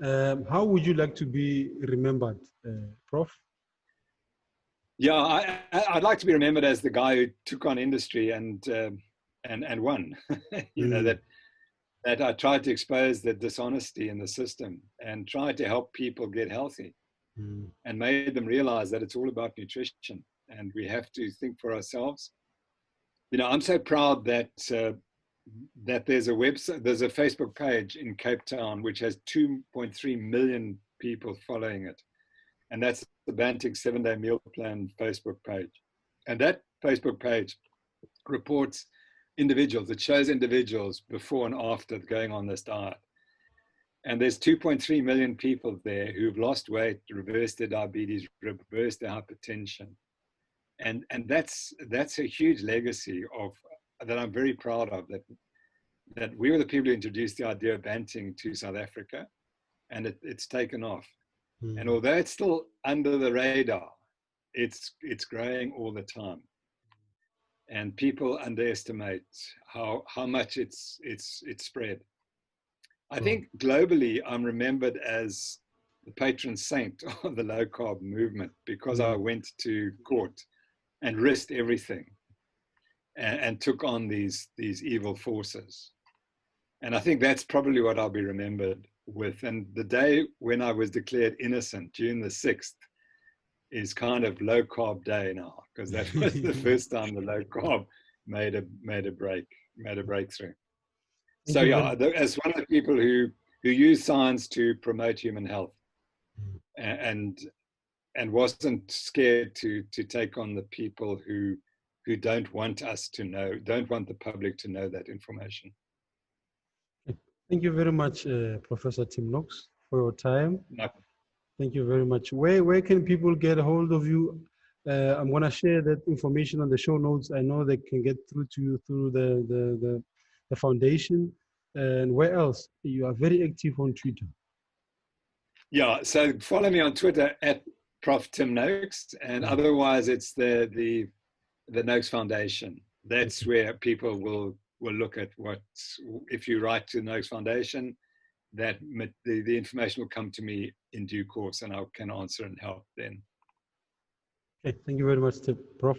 How would you like to be remembered, Prof? Yeah, I'd like to be remembered as the guy who took on industry and won. You know, that I tried to expose the dishonesty in the system and tried to help people get healthy and made them realize that it's all about nutrition and we have to think for ourselves. You know, I'm so proud that that there's a website, there's a Facebook page in Cape Town which has 2.3 million people following it. And that's the Bantic 7-Day Meal Plan Facebook page. And that Facebook page reports individuals, it shows individuals before and after going on this diet. And there's 2.3 million people there who've lost weight, reversed their diabetes, reversed their hypertension. And that's a huge legacy of that I'm very proud of, that we were the people who introduced the idea of Banting to South Africa, and it's taken off. And although it's still under the radar, it's growing all the time. And people underestimate how much it's spread. I think globally, I'm remembered as the patron saint of the low carb movement because I went to court and risked everything and took on these evil forces. And I think that's probably what I'll be remembered with. And the day when I was declared innocent, June the 6th, is kind of low carb day now, because that was the first time the low carb made a breakthrough. So yeah, as one of the people who use science to promote human health and wasn't scared to take on the people who don't want us to know, don't want the public to know that information. Thank you very much, Professor Tim Noakes, for your time. No. Thank you very much. Where can people get a hold of you? I'm going to share that information on the show notes. I know they can get through to you through the foundation. And where else? You are very active on Twitter. Yeah, so follow me on Twitter at Prof Tim Noakes, and otherwise it's the Noakes Foundation. That's where people will look at if you write to the Noakes Foundation, that the information will come to me in due course, and I can answer and help then. Okay, thank you very much, Prof.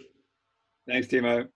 Thanks, Timo.